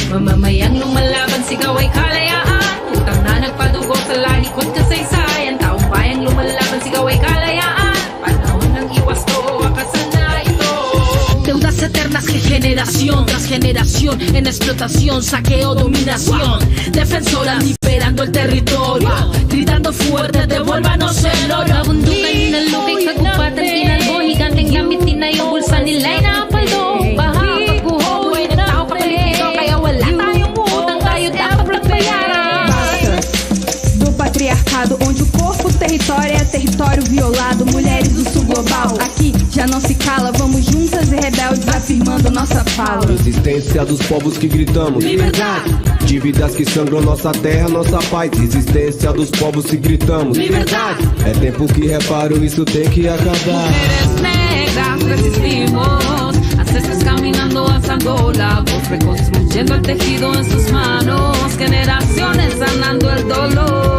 Mamamayang lumalaban, sigaw ay kalayaan. Utang na nagpadugo sa lahi ko't kasaysayan. Taong bayang lumalaban, sigaw ay kalayaan. Panahon ng iwas to, wakasan na ito. Deudas eternas que generación tras generación en explotación, saqueo, dominación. Defensora liberando el territorio, gritando fuerte, devuélvanos el oro. Kabundukan ninalukay sa kupatan, tinalbo, higanteng gamit, tinayong bulsa nila'y napaldo. Baha, pagkuho, buhay na tao kapalito, kaya wala tayong utang, tayo dapat magbayaran. Do patriarcado, onde o corpo território é território violado. Mulheres do sul global, aqui já não se cala. Vamos juntas e rebeldes afirmando nossa fala. Resistência dos povos que gritamos liberdade. Dívidas que sangram nossa terra, nossa paz. Resistência dos povos que gritamos liberdade. É tempo que reparo, isso tem que acabar. Mujeres negras resistimos, ancestros caminando alzando la voz, reconstruyendo el tejido en sus manos, generaciones sanando el dolor.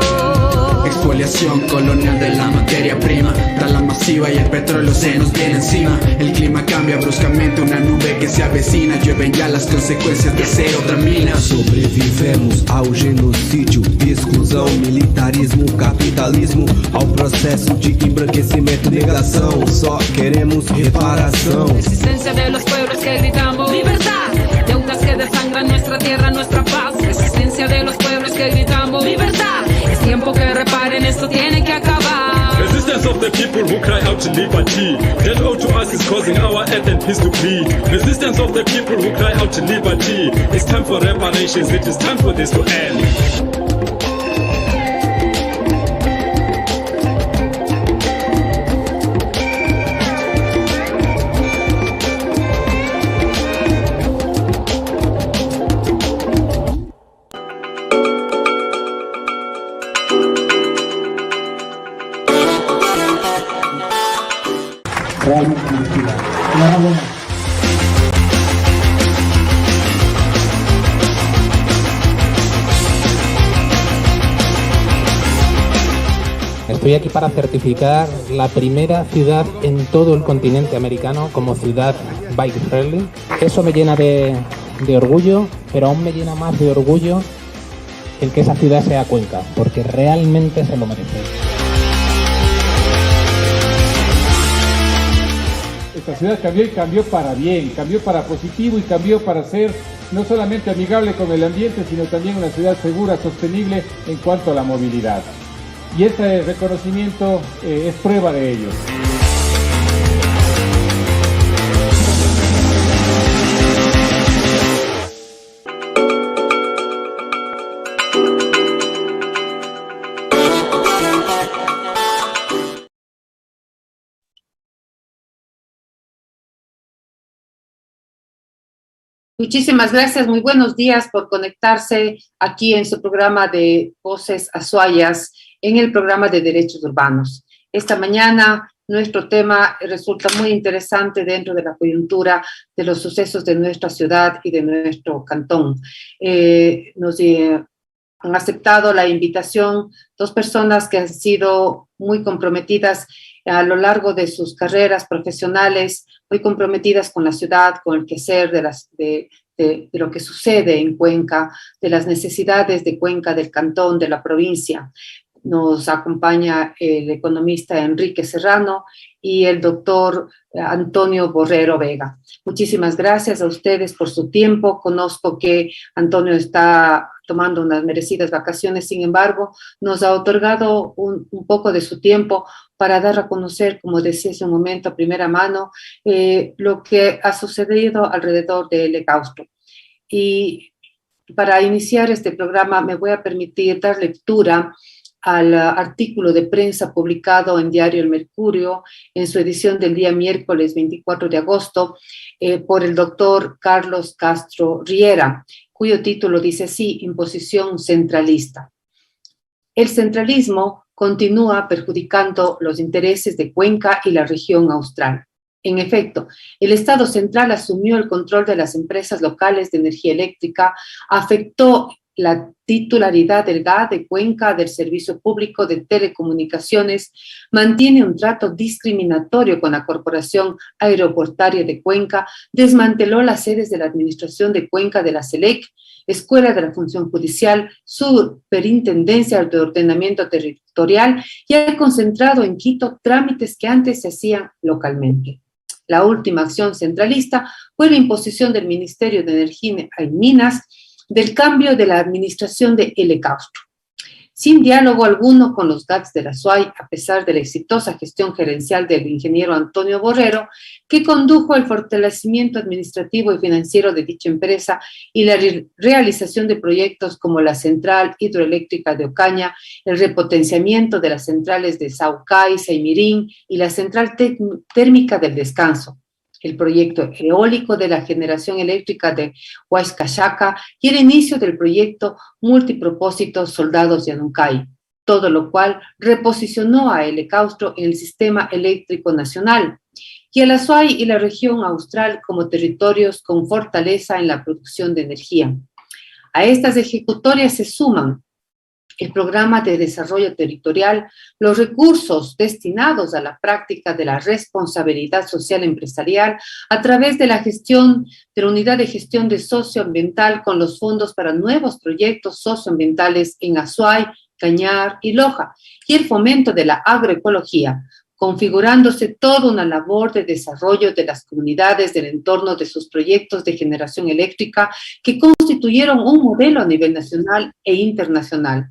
Expoliación colonial de la materia prima, tala masiva y el petróleo se nos viene encima. El clima cambia bruscamente, una nube que se avecina, llueven ya las consecuencias de ser otra mina. Sobrevivemos ao genocídio, exclusão, militarismo, capitalismo, ao processo de embranquecimento, negação. Só queremos reparação. Resistencia de los pueblos que gritamos libertad, deudas que desangran nuestra tierra, nuestra paz. Resistencia de los pueblos que gritamos libertad, es tiempo que reparen, esto tiene que acabar. Resistance of the people who cry out to liberty. That ode to us is causing our earth and peace to bleed. Resistance of the people who cry out to liberty. It's time for reparations, it is time for this to end. Estoy aquí para certificar la primera ciudad en todo el continente americano como ciudad bike friendly. Eso me llena de orgullo, pero aún me llena más de orgullo el que esa ciudad sea Cuenca, porque realmente se lo merece. Esta ciudad cambió y cambió para bien, cambió para positivo y cambió para ser no solamente amigable con el ambiente, sino también una ciudad segura, sostenible en cuanto a la movilidad. Y este reconocimiento es prueba de ello. Muchísimas gracias, muy buenos días por conectarse aquí en su programa de Voces Azuayas, en el programa de Derechos Urbanos. Esta mañana nuestro tema resulta muy interesante dentro de la coyuntura de los sucesos de nuestra ciudad y de nuestro cantón. Han aceptado la invitación dos personas que han sido muy comprometidas a lo largo de sus carreras profesionales, muy comprometidas con la ciudad, con el quehacer de lo que sucede en Cuenca, de las necesidades de Cuenca, del cantón, de la provincia. Nos acompaña el economista Enrique Serrano y el doctor Antonio Borrero Vega. Muchísimas gracias a ustedes por su tiempo. Conozco que Antonio está tomando unas merecidas vacaciones, sin embargo, nos ha otorgado un poco de su tiempo para dar a conocer, como decía hace un momento, a primera mano, lo que ha sucedido alrededor del Holocausto. Y para iniciar este programa me voy a permitir dar lectura al artículo de prensa publicado en Diario El Mercurio, en su edición del día miércoles 24 de agosto, por el doctor Carlos Castro Riera, cuyo título dice así: Imposición centralista. El centralismo continúa perjudicando los intereses de Cuenca y la región austral. En efecto, el Estado central asumió el control de las empresas locales de energía eléctrica, afectó la titularidad del GAD de Cuenca del Servicio Público de Telecomunicaciones mantiene un trato discriminatorio con la Corporación Aeroportuaria de Cuenca, desmanteló las sedes de la Administración de Cuenca de la SELEC, Escuela de la Función Judicial, Superintendencia de Ordenamiento Territorial y ha concentrado en Quito trámites que antes se hacían localmente. La última acción centralista fue la imposición del Ministerio de Energía y Minas del cambio de la administración de Helecastro. Sin diálogo alguno con los GATS de la SUAY, a pesar de la exitosa gestión gerencial del ingeniero Antonio Borrero, que condujo al fortalecimiento administrativo y financiero de dicha empresa y la realización de proyectos como la central hidroeléctrica de Ocaña, el repotenciamiento de las centrales de Saucay, Saimirín y la central térmica del Descanso, el proyecto eólico de la generación eléctrica de Huaycachaca y el inicio del proyecto multipropósito Soldados de Anuncay, todo lo cual reposicionó a Helecastro en el sistema eléctrico nacional y a la SUAY y la región austral como territorios con fortaleza en la producción de energía. A estas ejecutorias se suman el programa de desarrollo territorial, los recursos destinados a la práctica de la responsabilidad social empresarial a través de la gestión de la unidad de gestión de socioambiental con los fondos para nuevos proyectos socioambientales en Azuay, Cañar y Loja, y el fomento de la agroecología, configurándose toda una labor de desarrollo de las comunidades del entorno de sus proyectos de generación eléctrica que constituyeron un modelo a nivel nacional e internacional.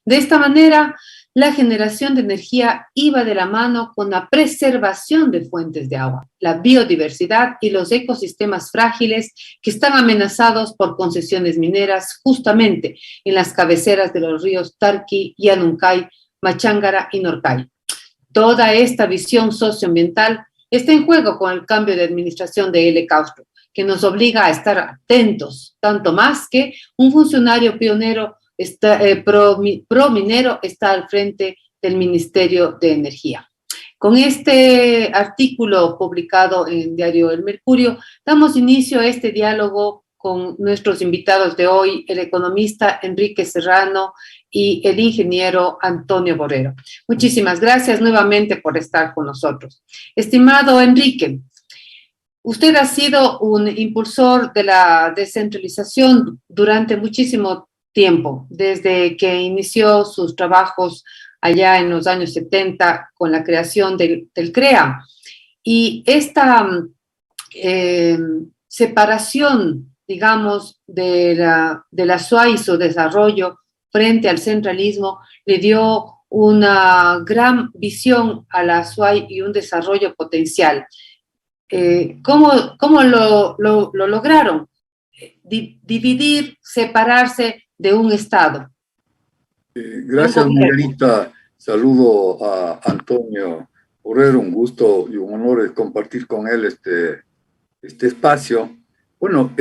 De esta manera, la generación de energía iba de la mano con la preservación de fuentes de agua, la biodiversidad y los ecosistemas frágiles que están amenazados por concesiones mineras justamente en las cabeceras de los ríos Tarqui, Yanuncay, Machángara y Norcay. Toda esta visión socioambiental está en juego con el cambio de administración de Helecastro, que nos obliga a estar atentos, tanto más que un funcionario pionero pro-minero está al frente del Ministerio de Energía. Con este artículo publicado en Diario El Mercurio, damos inicio a este diálogo con nuestros invitados de hoy, el economista Enrique Serrano y el ingeniero Antonio Borrero. Muchísimas gracias nuevamente por estar con nosotros. Estimado Enrique, usted ha sido un impulsor de la descentralización durante muchísimo tiempo, desde que inició sus trabajos allá en los años 70 con la creación del CREA. Y esta separación, digamos, de la SUAY y su desarrollo frente al centralismo le dio una gran visión a la SUAY y un desarrollo potencial. ¿Cómo lo lograron? Dividir, separarse de un Estado. Gracias, Margarita. Saludo a Antonio Borrero, un gusto y un honor compartir con él este espacio. Bueno,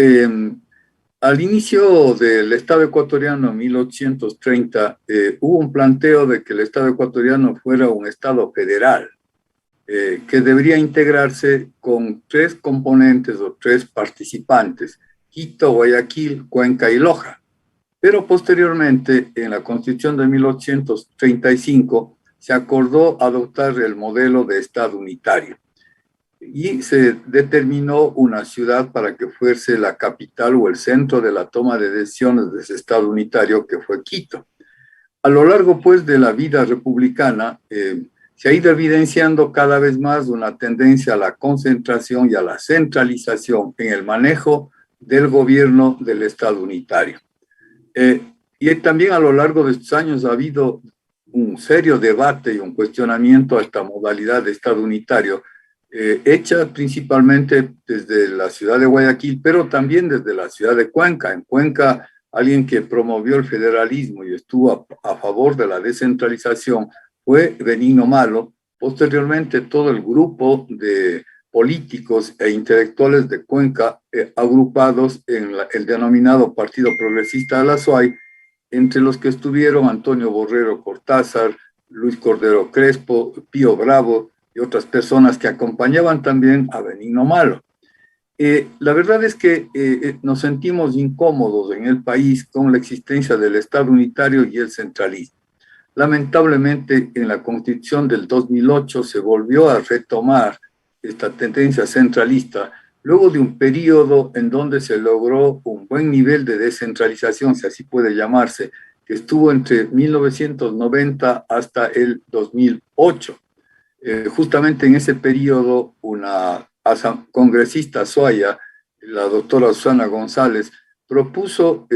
al inicio del Estado ecuatoriano en 1830, hubo un planteo de que el Estado ecuatoriano fuera un Estado federal, que debería integrarse con 3 componentes o 3 participantes: Quito, Guayaquil, Cuenca y Loja. Pero posteriormente, en la Constitución de 1835, se acordó adoptar el modelo de Estado unitario y se determinó una ciudad para que fuese la capital o el centro de la toma de decisiones de ese Estado unitario, que fue Quito. A lo largo, pues, de la vida republicana, se ha ido evidenciando cada vez más una tendencia a la concentración y a la centralización en el manejo del gobierno del Estado unitario. Y también a lo largo de estos años ha habido un serio debate y un cuestionamiento a esta modalidad de Estado unitario, hecha principalmente desde la ciudad de Guayaquil, pero también desde la ciudad de Cuenca. En Cuenca, alguien que promovió el federalismo y estuvo a favor de la descentralización fue Benigno Malo. Posteriormente, todo el grupo de políticos e intelectuales de Cuenca, agrupados en el denominado Partido Progresista de la SUAY, entre los que estuvieron Antonio Borrero Cortázar, Luis Cordero Crespo, Pío Bravo y otras personas que acompañaban también a Benigno Malo. La verdad es que nos sentimos incómodos en el país con la existencia del Estado unitario y el centralismo. Lamentablemente, en la Constitución del 2008 se volvió a retomar esta tendencia centralista, luego de un periodo en donde se logró un buen nivel de descentralización, si así puede llamarse, que estuvo entre 1990 hasta el 2008. Justamente en ese periodo, una congresista azuaya, la doctora Susana González, propuso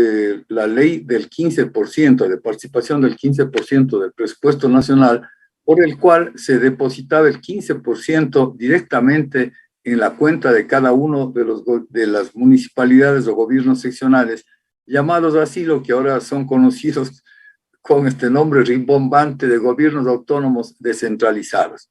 la ley del 15%, de participación del 15% del presupuesto nacional, por el cual se depositaba el 15% directamente en la cuenta de cada uno de las municipalidades o gobiernos seccionales, llamados así lo que ahora son conocidos con este nombre rimbombante de gobiernos autónomos descentralizados.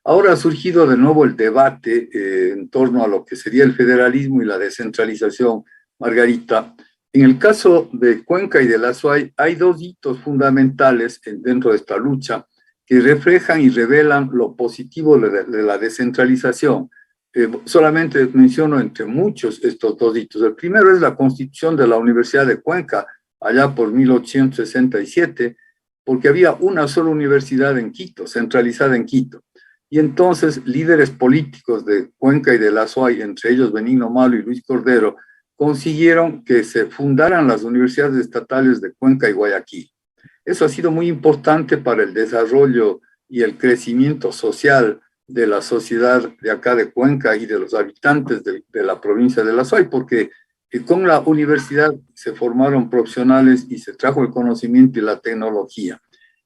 Ahora ha surgido de nuevo el debate en torno a lo que sería el federalismo y la descentralización, Margarita. En el caso de Cuenca y de la Azuay hay dos hitos fundamentales dentro de esta lucha que reflejan y revelan lo positivo de la descentralización. Solamente menciono entre muchos estos dos hitos. El primero es la constitución de la Universidad de Cuenca, allá por 1867, porque había una sola universidad en Quito, centralizada en Quito. Y entonces líderes políticos de Cuenca y de la Azuay, entre ellos Benigno Malo y Luis Cordero, consiguieron que se fundaran las universidades estatales de Cuenca y Guayaquil. Eso ha sido muy importante para el desarrollo y el crecimiento social de la sociedad de acá de Cuenca y de los habitantes de la provincia de la Azuay, porque con la universidad se formaron profesionales y se trajo el conocimiento y la tecnología.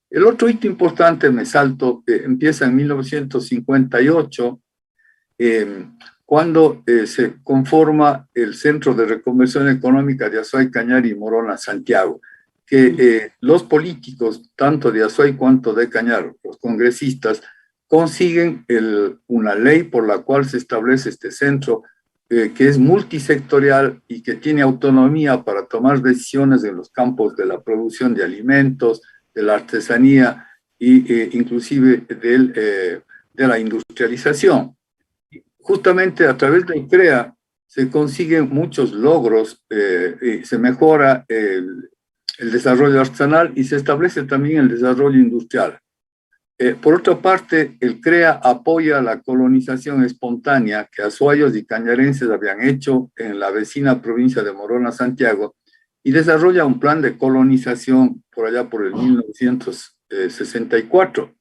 El otro hito importante, me salto, empieza en 1958, cuando se conforma el Centro de Reconversión Económica de Azuay, Cañari y Morona, Santiago, que los políticos, tanto de Azuay cuanto de Cañar, los congresistas, consiguen una ley por la cual se establece este centro, que es multisectorial y que tiene autonomía para tomar decisiones en los campos de la producción de alimentos, de la artesanía e inclusive de la industrialización. Justamente a través del CREA se consiguen muchos logros, se mejora el desarrollo artesanal y se establece también el desarrollo industrial. Por otra parte, el CREA apoya la colonización espontánea que azuayos y cañarenses habían hecho en la vecina provincia de Morona, Santiago, y desarrolla un plan de colonización por allá por el 1964.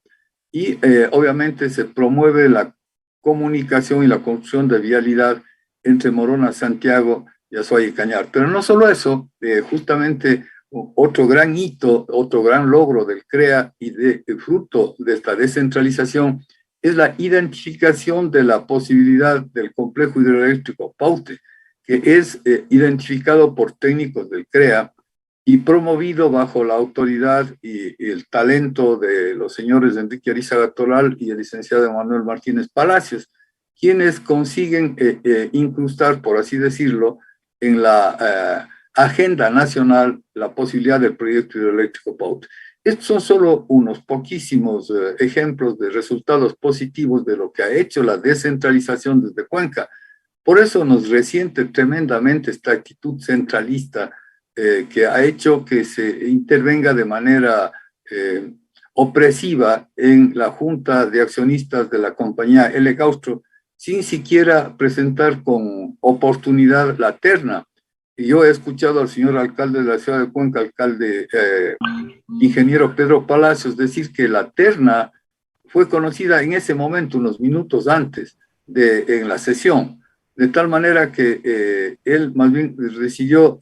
Y obviamente se promueve la comunicación y la construcción de vialidad entre Morona, Santiago y Azuay y Cañar. Pero no solo eso, justamente otro gran hito, otro gran logro del CREA y fruto de esta descentralización es la identificación de la posibilidad del complejo hidroeléctrico Paute, que es identificado por técnicos del CREA y promovido bajo la autoridad y el talento de los señores Enrique Arizaga Toral y el licenciado Manuel Martínez Palacios, quienes consiguen incrustar, por así decirlo, en la agenda nacional la posibilidad del proyecto hidroeléctrico Paute. Estos son solo unos poquísimos ejemplos de resultados positivos de lo que ha hecho la descentralización desde Cuenca. Por eso nos resiente tremendamente esta actitud centralista que ha hecho que se intervenga de manera opresiva en la Junta de Accionistas de la compañía L. Gaustro, sin siquiera presentar con oportunidad la terna. Y yo he escuchado al señor alcalde de la ciudad de Cuenca, ingeniero Pedro Palacios, decir que la terna fue conocida en ese momento, unos minutos antes en la sesión, de tal manera que él más bien decidió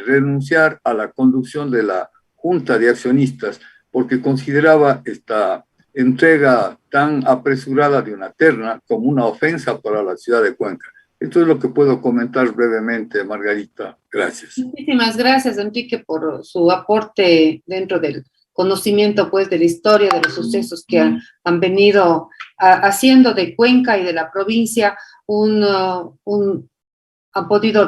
renunciar a la conducción de la Junta de Accionistas porque consideraba esta entrega tan apresurada de una terna como una ofensa para la ciudad de Cuenca. Esto es lo que puedo comentar brevemente, Margarita. Gracias. Muchísimas gracias, Enrique, por su aporte dentro del conocimiento, pues, de la historia, de los sucesos que han venido haciendo de Cuenca y de la provincia ha podido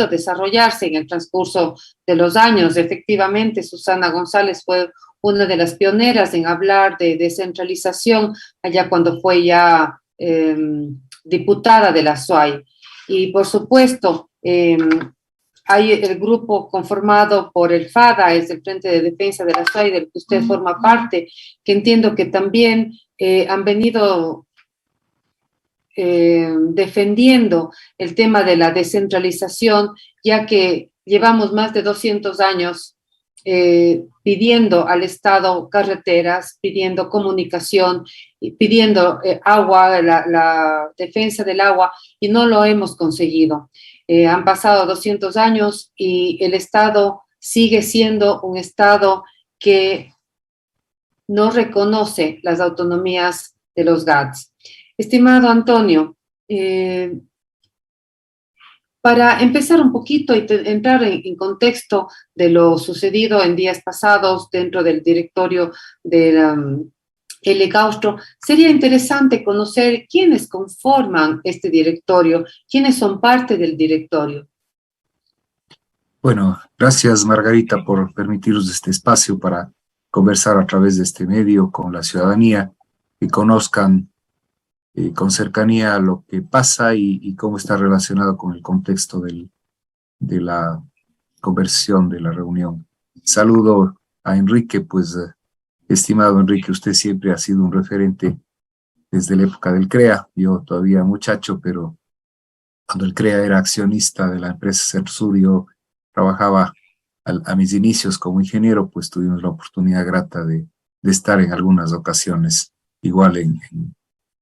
desarrollarse en el transcurso de los años. Efectivamente, Susana González fue una de las pioneras en hablar de descentralización allá cuando fue ya diputada de la Azuay. Y por supuesto, hay el grupo conformado por el FADA, es el Frente de Defensa de la SUAY, del que usted forma parte, que entiendo que también han venido defendiendo el tema de la descentralización, ya que llevamos más de 200 años pidiendo al Estado carreteras, pidiendo comunicación, pidiendo agua, la defensa del agua, y no lo hemos conseguido. Han pasado 200 años y el Estado sigue siendo un Estado que no reconoce las autonomías de los GATS. Estimado Antonio, para empezar un poquito y entrar en contexto de lo sucedido en días pasados dentro del directorio del L-Gaustro, sería interesante conocer quiénes conforman este directorio, quiénes son parte del directorio. Bueno, gracias Margarita por permitirnos este espacio para conversar a través de este medio con la ciudadanía y conozcan con cercanía lo que pasa y cómo está relacionado con el contexto de la conversión de la reunión. Saludo a Enrique, pues estimado Enrique, usted siempre ha sido un referente desde la época del CREA, yo todavía muchacho, pero cuando el CREA era accionista de la empresa Cersur, yo trabajaba a mis inicios como ingeniero, pues tuvimos la oportunidad grata de estar en algunas ocasiones, igual en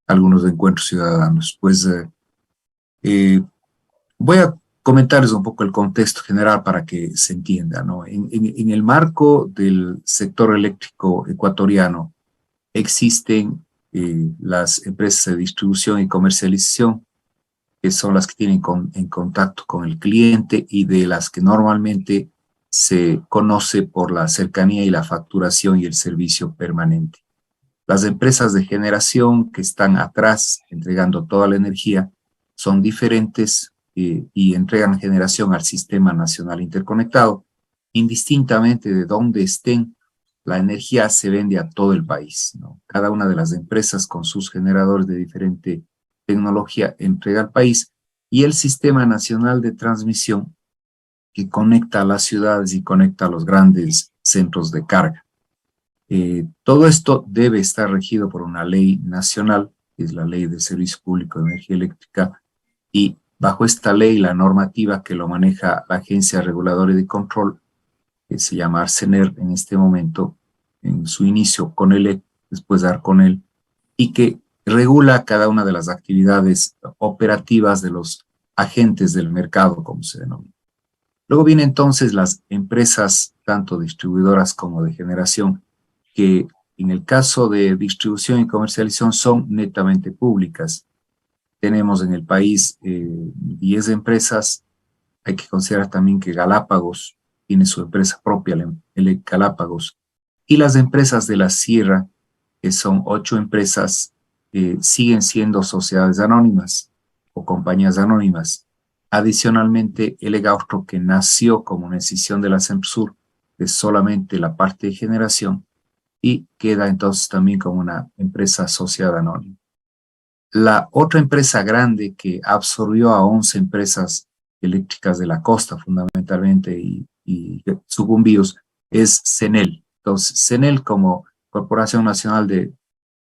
algunos encuentros ciudadanos. Pues voy a comentarles un poco el contexto general para que se entienda, ¿no? En el marco del sector eléctrico ecuatoriano existen las empresas de distribución y comercialización, que son las que tienen en contacto con el cliente y de las que normalmente se conoce por la cercanía y la facturación y el servicio permanente. Las empresas de generación que están atrás entregando toda la energía son diferentes y entregan generación al Sistema Nacional Interconectado. Indistintamente de dónde estén, la energía se vende a todo el país, ¿no? Cada una de las empresas con sus generadores de diferente tecnología entrega al país, y el Sistema Nacional de Transmisión que conecta a las ciudades y conecta a los grandes centros de carga. Todo esto debe estar regido por una ley nacional, que es la Ley de Servicio Público de Energía Eléctrica, y bajo esta ley, la normativa que lo maneja la Agencia Reguladora y de Control, que se llama Arcener en este momento, en su inicio con el después de Arconel, y que regula cada una de las actividades operativas de los agentes del mercado, como se denomina. Luego vienen entonces las empresas, tanto distribuidoras como de generación, que en el caso de distribución y comercialización son netamente públicas. Tenemos en el país 10 empresas. Hay que considerar también que Galápagos tiene su empresa propia, el Galápagos, y las empresas de la Sierra, que son 8 empresas, siguen siendo sociedades anónimas o compañías anónimas. Adicionalmente, el L-Gaustro, que nació como una decisión de la Cersur, es solamente la parte de generación y queda entonces también como una empresa sociedad anónima. La otra empresa grande que absorbió a 11 empresas eléctricas de la costa fundamentalmente y sucumbíos es CENEL. Entonces, CENEL como Corporación Nacional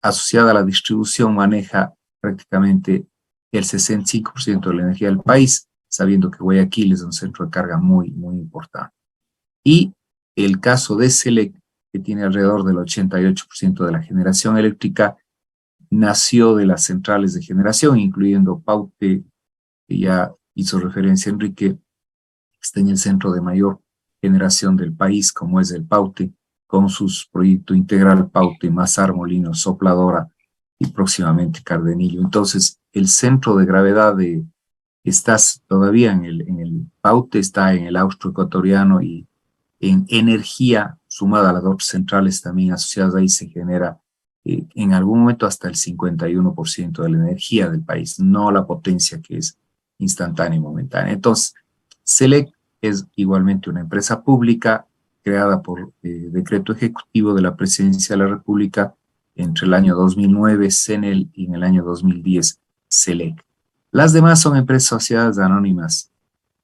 asociada a la distribución maneja prácticamente el 65% de la energía del país, sabiendo que Guayaquil es un centro de carga muy, muy importante. Y el caso de SELEC, que tiene alrededor del 88% de la generación eléctrica, nació de las centrales de generación, incluyendo Paute, que ya hizo referencia Enrique, está en el centro de mayor generación del país, como es el Paute, con sus proyectos integral Paute, Mazar, Molino, Sopladora y próximamente Cardenillo. Entonces, el centro de gravedad está todavía en el Paute, está en el austroecuatoriano, y en energía sumada a las otras centrales también asociadas ahí se genera en algún momento hasta el 51% de la energía del país, no la potencia que es instantánea y momentánea. Entonces, SELEC es igualmente una empresa pública creada por decreto ejecutivo de la Presidencia de la República entre el año 2009, CENEL, y en el año 2010, SELEC. Las demás son empresas sociedades anónimas,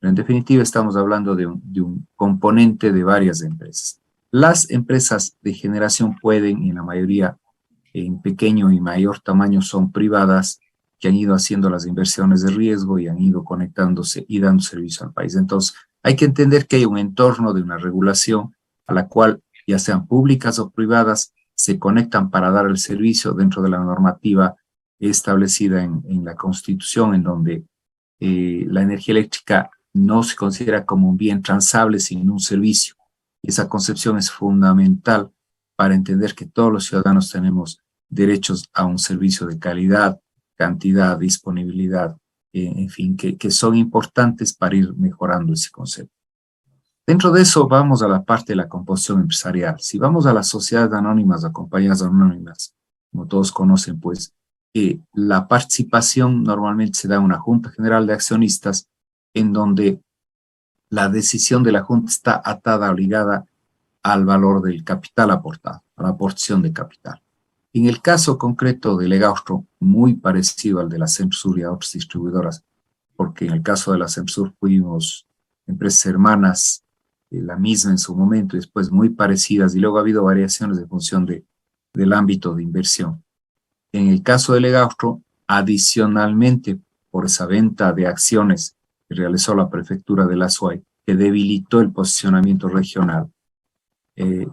pero en definitiva estamos hablando de un componente de varias empresas. Las empresas de generación pueden, en la mayoría en pequeño y mayor tamaño, son privadas, que han ido haciendo las inversiones de riesgo y han ido conectándose y dando servicio al país. Entonces, hay que entender que hay un entorno de una regulación a la cual, ya sean públicas o privadas, se conectan para dar el servicio dentro de la normativa establecida en la Constitución, en donde la energía eléctrica no se considera como un bien transable, sino un servicio. Esa concepción es fundamental para entender que todos los ciudadanos tenemos derechos a un servicio de calidad, cantidad, disponibilidad, en fin, que son importantes para ir mejorando ese concepto. Dentro de eso vamos a la parte de la composición empresarial. Si vamos a las sociedades anónimas o compañías anónimas, como todos conocen, pues la participación normalmente se da en una Junta General de Accionistas, en donde la decisión de la Junta está atada o ligada al valor del capital aportado, a la aportación de capital. En el caso concreto de Legaustro, muy parecido al de la Cemsur y a otras distribuidoras, porque en el caso de la Cemsur fuimos empresas hermanas, la misma en su momento, y después muy parecidas, y luego ha habido variaciones en función del ámbito de inversión. En el caso de Legaustro, adicionalmente por esa venta de acciones que realizó la prefectura de la Azuay, que debilitó el posicionamiento regional,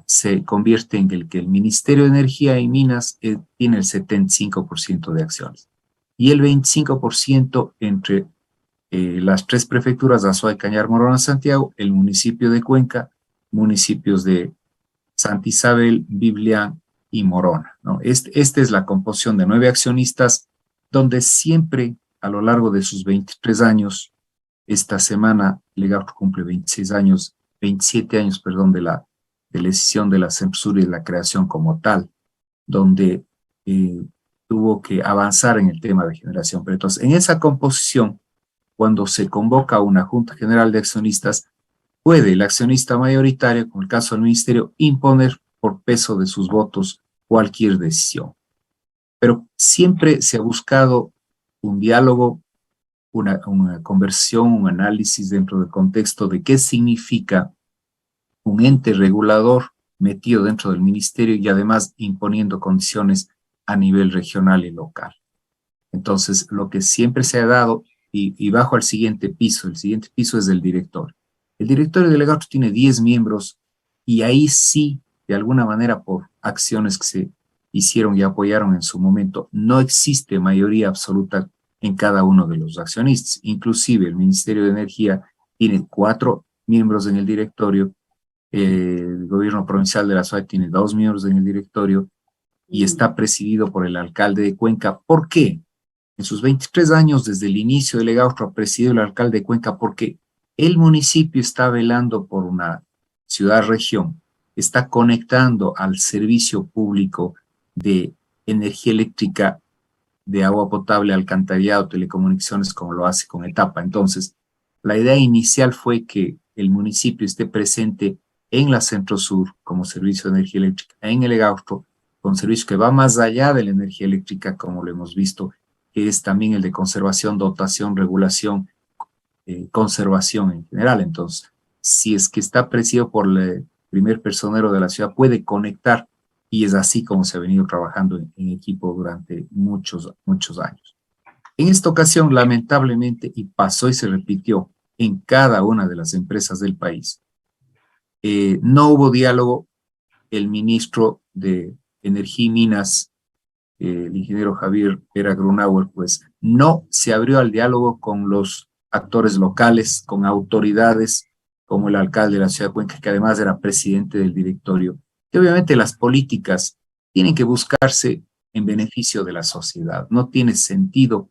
se convierte en que el Ministerio de Energía y Minas tiene el 75% de acciones y el 25% entre las tres prefecturas de Azuay, Cañar, Morona, Santiago, el municipio de Cuenca, municipios de Santa Isabel, Biblián y Morona, ¿no? Esta es la composición de 9 accionistas, donde siempre a lo largo de sus 23 años, esta semana Legaustro cumple 27 años, perdón, de la decisión de la Cemsur y de la creación como tal, donde tuvo que avanzar en el tema de generación. Pero entonces, en esa composición, cuando se convoca una Junta General de Accionistas, puede el accionista mayoritario, como el caso del Ministerio, imponer por peso de sus votos cualquier decisión. Pero siempre se ha buscado un diálogo, una conversión, un análisis dentro del contexto de qué significa un ente regulador metido dentro del ministerio y además imponiendo condiciones a nivel regional y local. Entonces, lo que siempre se ha dado, y bajo el siguiente piso es del directorio. El directorio de Legaustro tiene 10 miembros y ahí sí, de alguna manera, por acciones que se hicieron y apoyaron en su momento, no existe mayoría absoluta en cada uno de los accionistas. Inclusive el Ministerio de Energía tiene 4 miembros en el directorio, el gobierno provincial de la Azuay tiene 2 miembros en el directorio y está presidido por el alcalde de Cuenca. ¿Por qué? En sus 23 años desde el inicio de Legaustro ha presidido el alcalde de Cuenca porque el municipio está velando por una ciudad-región, está conectando al servicio público de energía eléctrica, de agua potable, alcantarillado, telecomunicaciones, como lo hace con Etapa. Entonces, la idea inicial fue que el municipio esté presente en la Centro Sur como servicio de energía eléctrica, en el Legaustro, con servicio que va más allá de la energía eléctrica, como lo hemos visto, que es también el de conservación, dotación, regulación, conservación en general. Entonces, si es que está presidido por el primer personero de la ciudad, puede conectar, y es así como se ha venido trabajando en equipo durante muchos años. En esta ocasión, lamentablemente, y pasó y se repitió en cada una de las empresas del país, no hubo diálogo. El ministro de Energía y Minas, el ingeniero Javier Pera Grunauer, pues no se abrió al diálogo con los actores locales, con autoridades como el alcalde de la ciudad de Cuenca, que además era presidente del directorio, que obviamente las políticas tienen que buscarse en beneficio de la sociedad. No tiene sentido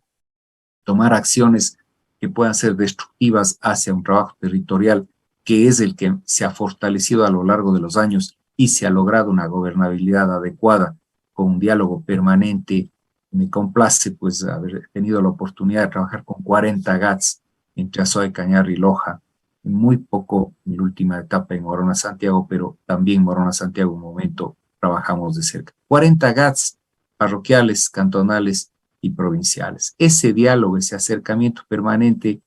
tomar acciones que puedan ser destructivas hacia un trabajo territorial que es el que se ha fortalecido a lo largo de los años y se ha logrado una gobernabilidad adecuada con un diálogo permanente. Me complace pues haber tenido la oportunidad de trabajar con 40 GATS entre Azuay, Cañar y Loja, muy poco en la última etapa en Morona, Santiago, pero también Morona, Santiago, un momento trabajamos de cerca. 40 GATS parroquiales, cantonales y provinciales. Ese diálogo, ese acercamiento permanente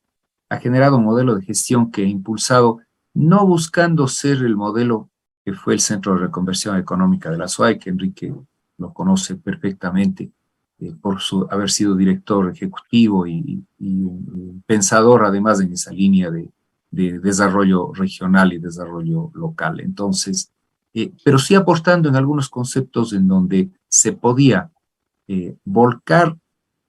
ha generado un modelo de gestión que ha impulsado, no buscando ser el modelo que fue el Centro de Reconversión Económica de la SUAY, que Enrique lo conoce perfectamente, por haber sido director ejecutivo y un pensador además en esa línea de desarrollo regional y desarrollo local. Entonces, pero sí aportando en algunos conceptos en donde se podía volcar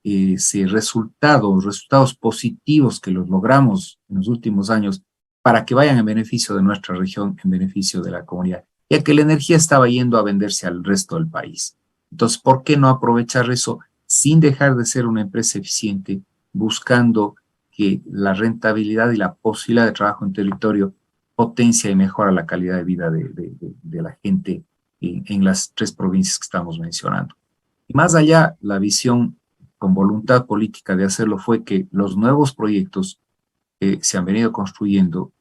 resultados positivos que los logramos en los últimos años para que vayan en beneficio de nuestra región, en beneficio de la comunidad, ya que la energía estaba yendo a venderse al resto del país. Entonces, ¿por qué no aprovechar eso sin dejar de ser una empresa eficiente, buscando que la rentabilidad y la posibilidad de trabajo en territorio potencia y mejora la calidad de vida de la gente en las 3 provincias que estamos mencionando? Y más allá, la visión con voluntad política de hacerlo fue que los nuevos proyectos que se han venido construyendo,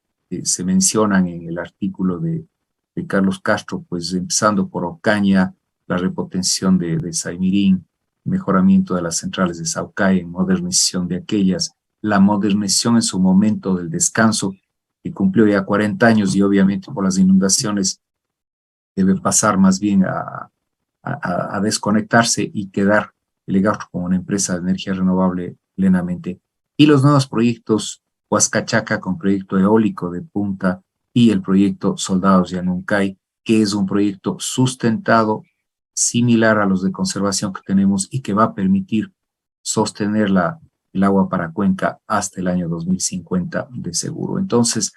se mencionan en el artículo de Carlos Castro, pues empezando por Ocaña, la repotenciación de Saimirín, mejoramiento de las centrales de Saucay, modernización de aquellas, la modernización en su momento del descanso, que cumplió ya 40 años y obviamente por las inundaciones debe pasar más bien a desconectarse y quedar el Egauto como una empresa de energía renovable plenamente. Y los nuevos proyectos, Huascachaca con proyecto eólico de punta y el proyecto Soldados de Anuncay, que es un proyecto sustentado, similar a los de conservación que tenemos y que va a permitir sostener el agua para Cuenca hasta el año 2050 de seguro. Entonces,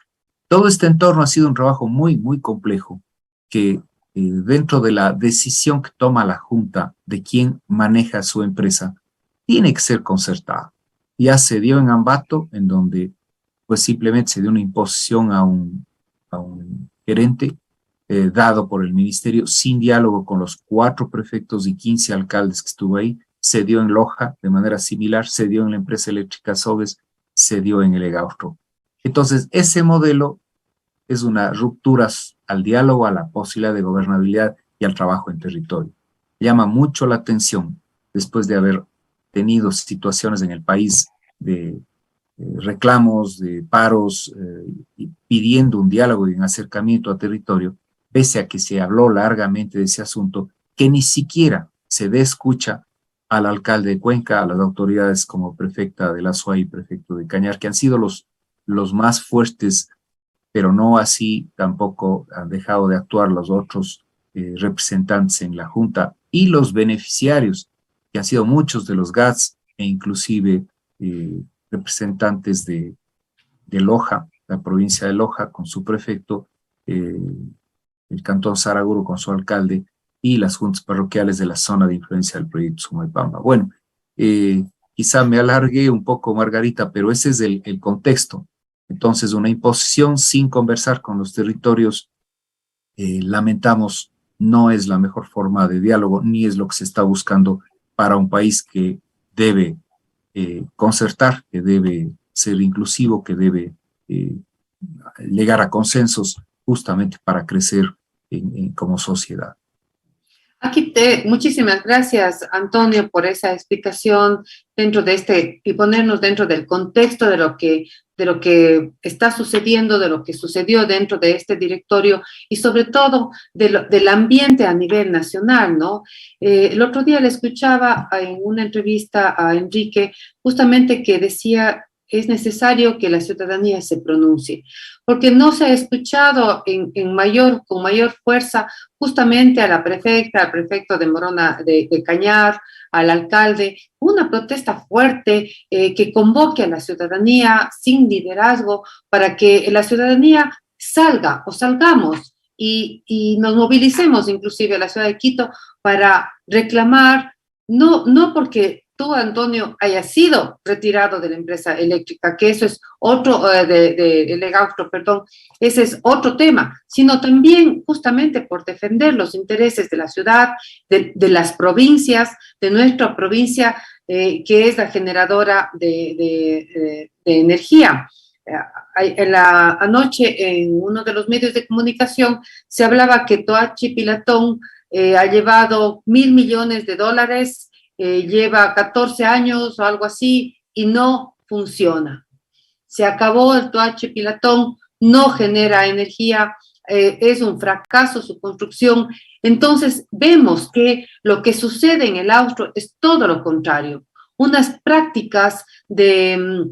todo este entorno ha sido un trabajo muy, muy complejo que dentro de la decisión que toma la Junta de quién maneja su empresa, tiene que ser concertada. Ya se dio en Ambato, en donde pues simplemente se dio una imposición a un gerente dado por el ministerio sin diálogo con los 4 prefectos y 15 alcaldes que estuvo ahí. Se dio en Loja de manera similar, se dio en la empresa eléctrica Soves, se dio en el Egauto. Entonces, ese modelo es una ruptura al diálogo, a la posibilidad de gobernabilidad y al trabajo en territorio. Llama mucho la atención, después de haber tenido situaciones en el país de reclamos, de paros, y pidiendo un diálogo y un acercamiento a territorio, pese a que se habló largamente de ese asunto, que ni siquiera se dé escucha al alcalde de Cuenca, a las autoridades como prefecta de la SUAY y prefecto de Cañar, que han sido los más fuertes, pero no así tampoco han dejado de actuar los otros representantes en la Junta y los beneficiarios, que han sido muchos de los GATS e inclusive representantes de Loja, la provincia de Loja con su prefecto, el cantón Saraguro con su alcalde y las juntas parroquiales de la zona de influencia del proyecto Sumaipamba. Bueno, quizá me alargué un poco, Margarita, pero ese es el contexto. Entonces, una imposición sin conversar con los territorios, lamentamos, no es la mejor forma de diálogo, ni es lo que se está buscando para un país que debe concertar, que debe ser inclusivo, que debe llegar a consensos justamente para crecer como sociedad. Muchísimas gracias, Antonio, por esa explicación dentro de y ponernos dentro del contexto de lo que está sucediendo, de lo que sucedió dentro de este directorio y sobre todo del ambiente a nivel nacional, ¿no? El otro día le escuchaba en una entrevista a Enrique justamente que decía es necesario que la ciudadanía se pronuncie, porque no se ha escuchado con mayor fuerza justamente a la prefecta, al prefecto de Morona de Cañar, al alcalde, una protesta fuerte que convoque a la ciudadanía sin liderazgo para que la ciudadanía salga o salgamos y nos movilicemos inclusive a la ciudad de Quito para reclamar, no porque tú, Antonio, hayas sido retirado de la empresa eléctrica, que eso es otro, el Egauto, perdón, ese es otro tema, sino también justamente por defender los intereses de la ciudad, de las provincias, de nuestra provincia, que es la generadora de energía. Anoche en uno de los medios de comunicación se hablaba que Toachi Pilatón ha llevado $1.000 millones lleva 14 años o algo así y no funciona. Se acabó el Toache Pilatón, no genera energía, es un fracaso su construcción. Entonces vemos que lo que sucede en el Austro es todo lo contrario. Unas prácticas de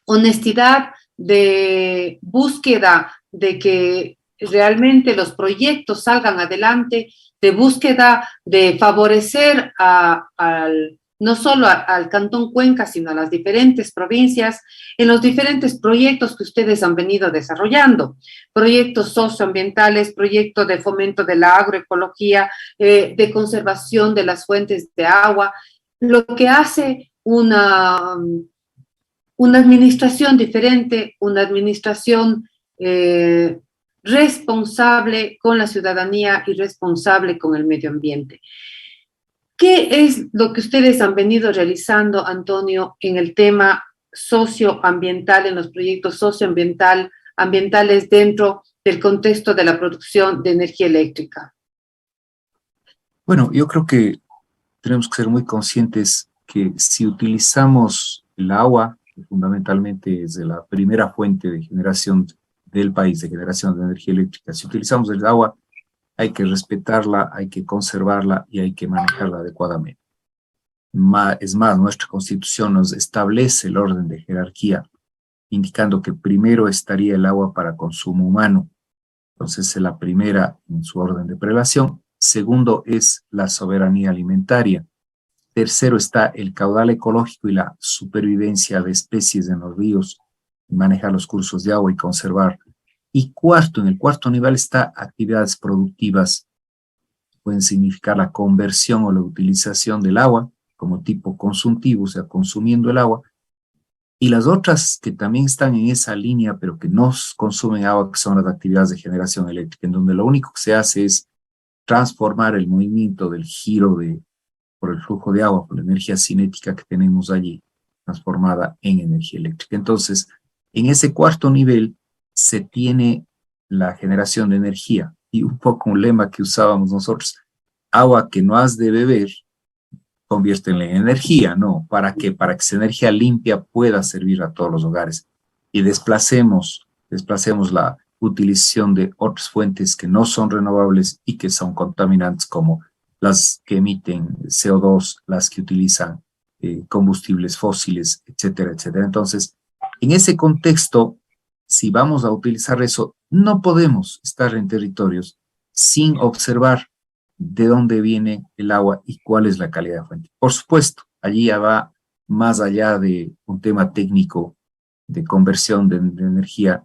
honestidad, de búsqueda de que realmente los proyectos salgan adelante, de búsqueda de favorecer no solo al Cantón Cuenca, sino a las diferentes provincias, en los diferentes proyectos que ustedes han venido desarrollando, proyectos socioambientales, proyectos de fomento de la agroecología, de conservación de las fuentes de agua, lo que hace una administración diferente, una administración responsable con la ciudadanía y responsable con el medio ambiente. ¿Qué es lo que ustedes han venido realizando, Antonio, en el tema socioambiental, en los proyectos socioambientales dentro del contexto de la producción de energía eléctrica? Bueno, yo creo que tenemos que ser muy conscientes que si utilizamos el agua, que fundamentalmente es de la primera fuente de generación del país, de generación de energía eléctrica, si utilizamos el agua, hay que respetarla, hay que conservarla y hay que manejarla adecuadamente. Es más, nuestra Constitución nos establece el orden de jerarquía, indicando que primero estaría el agua para consumo humano. Entonces, es la primera en su orden de prelación. Segundo es la soberanía alimentaria. Tercero está el caudal ecológico y la supervivencia de especies en los ríos, manejar los cursos de agua y conservar. Y cuarto, en el cuarto nivel está actividades productivas. Pueden significar la conversión o la utilización del agua como tipo consultivo, o sea, consumiendo el agua. Y las otras que también están en esa línea, pero que no consumen agua, que son las actividades de generación eléctrica, en donde lo único que se hace es transformar el movimiento del giro por el flujo de agua, por la energía cinética que tenemos allí, transformada en energía eléctrica. Entonces, en ese cuarto nivel se tiene la generación de energía, y un poco un lema que usábamos nosotros: agua que no has de beber, conviértela en energía, ¿no? ¿Para qué? Para que esa energía limpia pueda servir a todos los hogares y desplacemos la utilización de otras fuentes que no son renovables y que son contaminantes, como las que emiten CO2, las que utilizan combustibles fósiles, etcétera, etcétera. Entonces, en ese contexto, si vamos a utilizar eso, no podemos estar en territorios sin observar de dónde viene el agua y cuál es la calidad de fuente. Por supuesto, allí ya va más allá de un tema técnico de conversión de energía,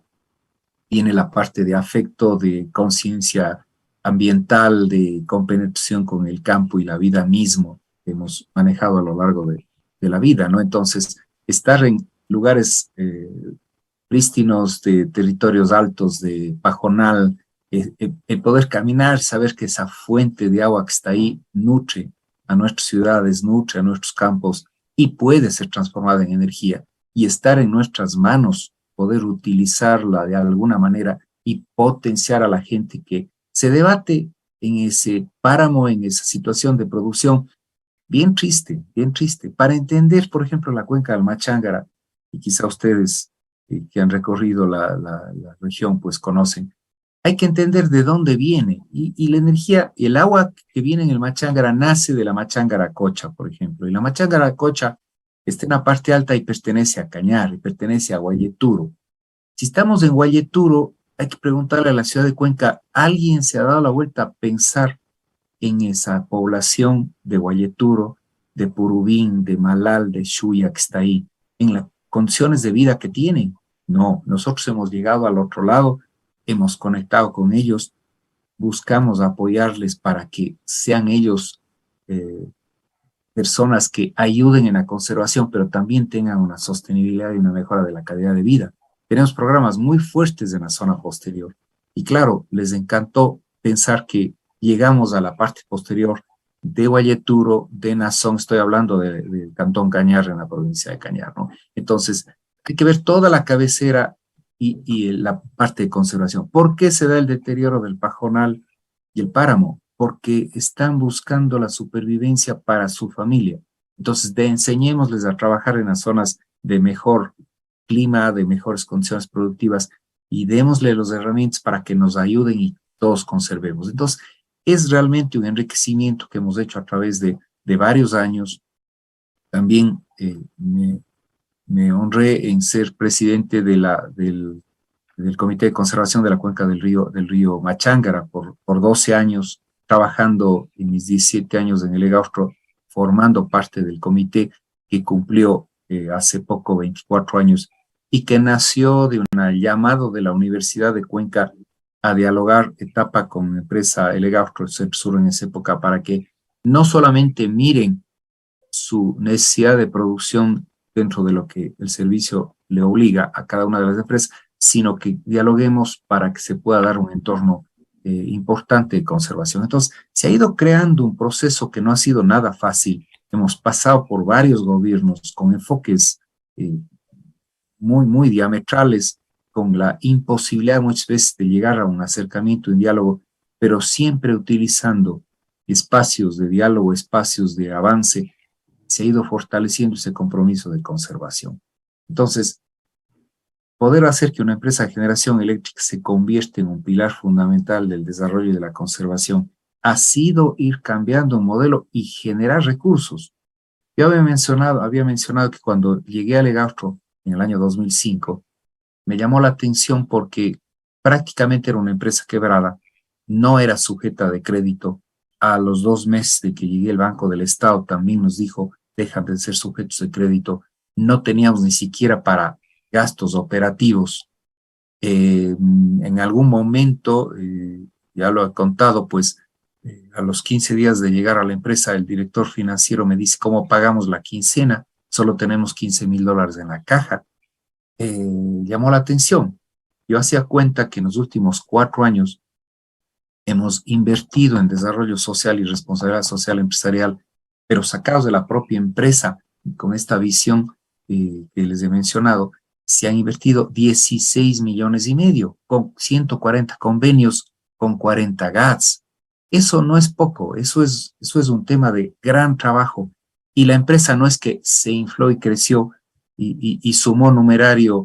viene la parte de afecto, de conciencia ambiental, de compenetración con el campo y la vida mismo que hemos manejado a lo largo de la vida, ¿no? Entonces, estar en lugares prístinos, de territorios altos, de pajonal, el poder caminar, saber que esa fuente de agua que está ahí nutre a nuestras ciudades, nutre a nuestros campos y puede ser transformada en energía, y estar en nuestras manos, poder utilizarla de alguna manera y potenciar a la gente que se debate en ese páramo, en esa situación de producción bien triste, para entender, por ejemplo, la cuenca del Machángara, y quizá ustedes que han recorrido la región pues conocen. Hay que entender de dónde viene, y la energía, el agua que viene en el Machángara nace de la Machángara Cocha, por ejemplo, y la Machángara Cocha está en la parte alta y pertenece a Cañar, y pertenece a Guayeturo. Si estamos en Guayeturo, hay que preguntarle a la ciudad de Cuenca, ¿alguien se ha dado la vuelta a pensar en esa población de Guayeturo, de Purubín, de Malal, de Xuya que está ahí, en las condiciones de vida que tienen? No, nosotros hemos llegado al otro lado, hemos conectado con ellos, buscamos apoyarles para que sean ellos personas que ayuden en la conservación, pero también tengan una sostenibilidad y una mejora de la calidad de vida. Tenemos programas muy fuertes en la zona posterior, y claro, les encantó pensar que llegamos a la parte posterior de Guayeturo, de Nazón, estoy hablando del Cantón Cañar en la provincia de Cañar, ¿no? Entonces, hay que ver toda la cabecera y la parte de conservación. ¿Por qué se da el deterioro del pajonal y el páramo? Porque están buscando la supervivencia para su familia. Entonces, enseñémosles a trabajar en las zonas de mejor clima, de mejores condiciones productivas, y démosle las herramientas para que nos ayuden y todos conservemos. Entonces, es realmente un enriquecimiento que hemos hecho a través de varios años. También me honré en ser presidente del Comité de Conservación de la Cuenca del río Machángara por 12 años, trabajando en mis 17 años en el Egaustro, formando parte del comité que cumplió hace poco 24 años y que nació de un llamado de la Universidad de Cuenca a dialogar etapa con la empresa El Egaustro Sur en esa época para que no solamente miren su necesidad de producción dentro de lo que el servicio le obliga a cada una de las empresas, sino que dialoguemos para que se pueda dar un entorno importante de conservación. Entonces, se ha ido creando un proceso que no ha sido nada fácil. Hemos pasado por varios gobiernos con enfoques muy diametrales, con la imposibilidad muchas veces de llegar a un acercamiento, un diálogo, pero siempre utilizando espacios de diálogo, espacios de avance. Se ha ido fortaleciendo ese compromiso de conservación. Entonces, poder hacer que una empresa de generación eléctrica se convierta en un pilar fundamental del desarrollo y de la conservación ha sido ir cambiando un modelo y generar recursos. Yo había mencionado que cuando llegué al Egaustro en el año 2005, me llamó la atención porque prácticamente era una empresa quebrada, no era sujeta de crédito. A los 2 meses de que llegué, el Banco del Estado también nos dijo, dejan de ser sujetos de crédito. No teníamos ni siquiera para gastos operativos. En algún momento, ya lo he contado, pues a los 15 días de llegar a la empresa, el director financiero me dice, ¿cómo pagamos la quincena? Solo tenemos $15,000 en la caja. Llamó la atención. Yo hacía cuenta que en los últimos 4 años hemos invertido en desarrollo social y responsabilidad social empresarial, pero sacados de la propia empresa, con esta visión que les he mencionado, se han invertido 16,5 millones, con 140 convenios, con 40 GATS. Eso no es poco, eso es un tema de gran trabajo. Y la empresa no es que se infló y creció y sumó numerario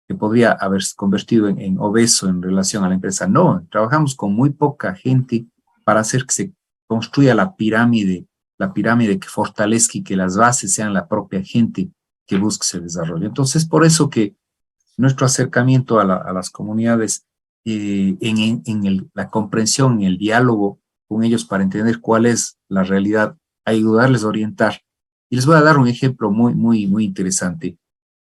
que podría haberse convertido en obeso en relación a la empresa. No, trabajamos con muy poca gente para hacer que se construya la pirámide que fortalezca y que las bases sean la propia gente que busque ese desarrollo. Entonces, por eso que nuestro acercamiento a las comunidades, la comprensión, en el diálogo con ellos para entender cuál es la realidad, ayudarles a orientar. Y les voy a dar un ejemplo muy interesante.